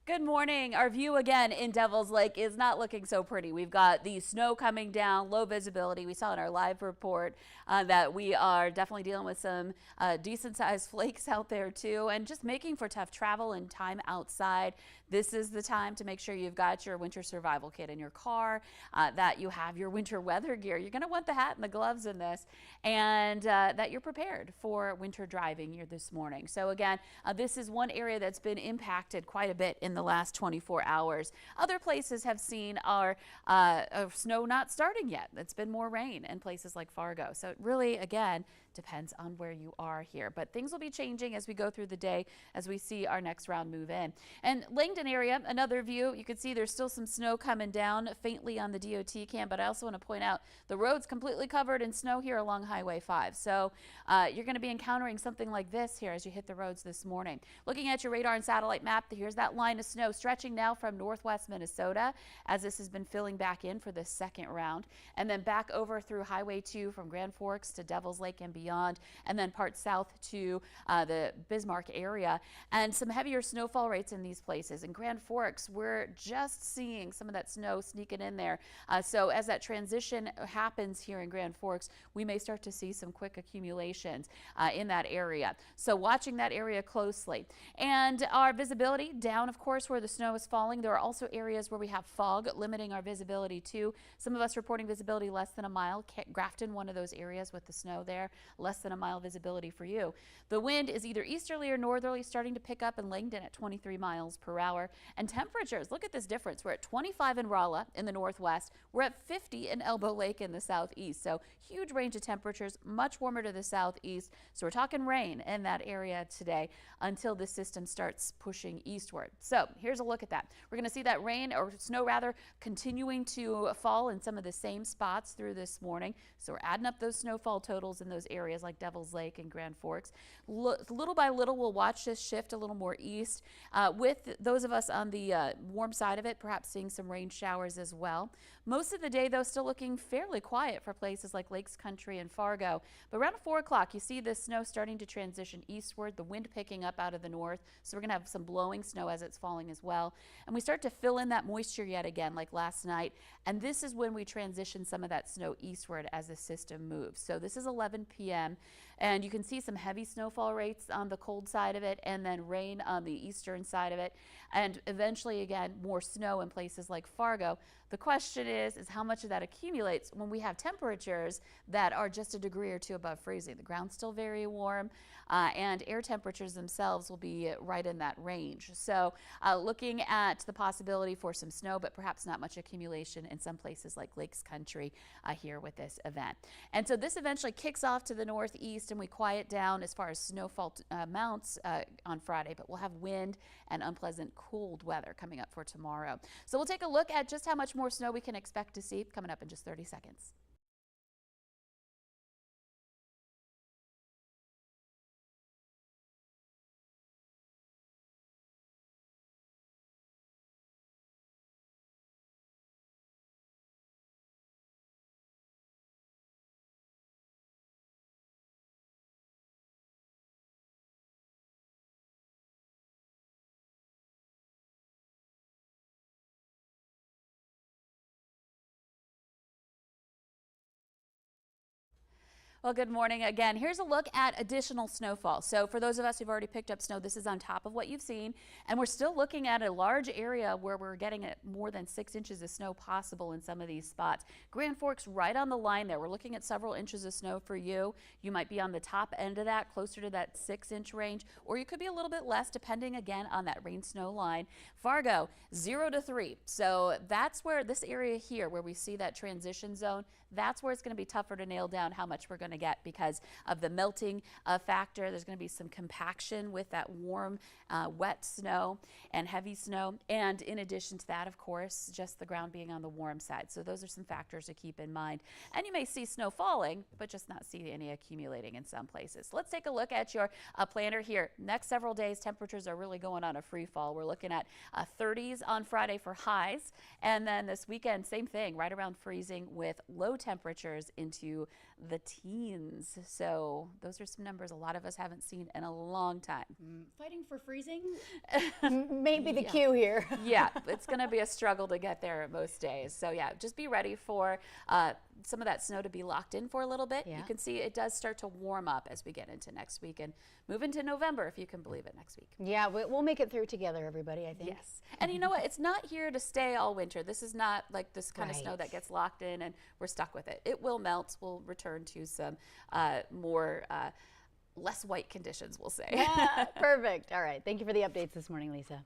Good morning. Our view again in Devil's Lake is not looking so pretty. We've got the snow coming down, low visibility. We saw in our live report that we are definitely dealing with some decent sized flakes out there too, and just making for tough travel and time outside. This is the time to make sure you've got your winter survival kit in your car, that you have your winter weather gear. You're going to want the hat and the gloves in this, and that you're prepared for winter driving here this morning. So again, this is one area that's been impacted quite a bit in the last 24 hours. Other places have seen our snow not starting yet. It's been more rain in places like Fargo. So it really, again, depends on where you are here. But things will be changing as we go through the day as we see our next round move in. And Langdon area, another view, you can see there's still some snow coming down faintly on the DOT cam, but I also want to point out the road's completely covered in snow here along Highway 5. So you're going to be encountering something like this here as you hit the roads this morning. Looking at your radar and satellite map, here's that line of snow stretching now from northwest Minnesota as this has been filling back in for the second round, and then back over through Highway 2 from Grand Forks to Devil's Lake and beyond, and then parts south to the Bismarck area, and some heavier snowfall rates in these places. In Grand Forks, we're just seeing some of that snow sneaking in there. So as that transition happens here in Grand Forks, we may start to see some quick accumulations in that area. So watching that area closely. And our visibility down, of course, where the snow is falling. There are also areas where we have fog limiting our visibility too. Some of us reporting visibility less than a mile. Grafton, one of those areas with the snow there, less than a mile visibility for you. The wind is either easterly or northerly, starting to pick up in Langdon at 23 miles per hour. And temperatures, look at this difference. We're at 25 in Rolla in the northwest. We're at 50 in Elbow Lake in the southeast. So huge range of temperatures, much warmer to the southeast. So we're talking rain in that area today until the system starts pushing eastward. So here's a look at that. We're going to see that rain, or snow rather, continuing to fall in some of the same spots through this morning. So we're adding up those snowfall totals in those areas like Devil's Lake and Grand Forks. Little by little, we'll watch this shift a little more east, with those of us on the warm side of it, perhaps seeing some rain showers as well. Most of the day, though, still looking fairly quiet for places like Lakes Country and Fargo. But around 4 o'clock, you see the snow starting to transition eastward, the wind picking up out of the north. So we're going to have some blowing snow as it's falling as well. And we start to fill in that moisture yet again, like last night. And this is when we transition some of that snow eastward as the system moves. So this is 11 p.m. And you can see some heavy snowfall rates on the cold side of it, and then rain on the eastern side of it. And eventually, again, more snow in places like Fargo. The question is how much of that accumulates when we have temperatures that are just a degree or two above freezing. The ground's still very warm, and air temperatures themselves will be right in that range. So looking at the possibility for some snow, but perhaps not much accumulation in some places like Lakes Country here with this event. And so this eventually kicks off to the northeast, and we quiet down as far as snowfall amounts on Friday, but we'll have wind and unpleasant cold weather coming up for tomorrow. So we'll take a look at just how much more snow we can expect to see coming up in just 30 seconds. Well, good morning again. Here's a look at additional snowfall. So for those of us who've already picked up snow, this is on top of what you've seen. And we're still looking at a large area where we're getting more than 6 inches of snow possible in some of these spots. Grand Forks right on the line there. We're looking at several inches of snow for you. You might be on the top end of that, closer to that 6-inch range, or you could be a little bit less depending again on that rain snow line. Fargo, 0 to 3. So that's where this area here, where we see that transition zone, that's where it's going to be tougher to nail down how much we're going to get because of the melting factor. There's going to be some compaction with that warm, wet snow and heavy snow. And in addition to that, of course, just the ground being on the warm side. So those are some factors to keep in mind. And you may see snow falling, but just not see any accumulating in some places. Let's take a look at your planner here. Next several days, temperatures are really going on a free fall. We're looking at 30s on Friday for highs. And then this weekend, same thing, right around freezing with low temperatures into the teens. teens. So those are some numbers a lot of us haven't seen in a long time. Fighting for freezing? Maybe the cue here. Yeah, it's going to be a struggle to get there most days. So yeah, just be ready for some of that snow to be locked in for a little bit. Yeah. You can see it does start to warm up as we get into next week and move into November, if you can believe it, next week. Yeah, we'll make it through together, everybody, I think. Yes. And you know what? It's not here to stay all winter. This is not like this kind of snow that gets locked in and we're stuck with it. It will melt. We'll return to some more less white conditions, we'll say. Yeah, perfect. All right. Thank you for the updates this morning, Lisa.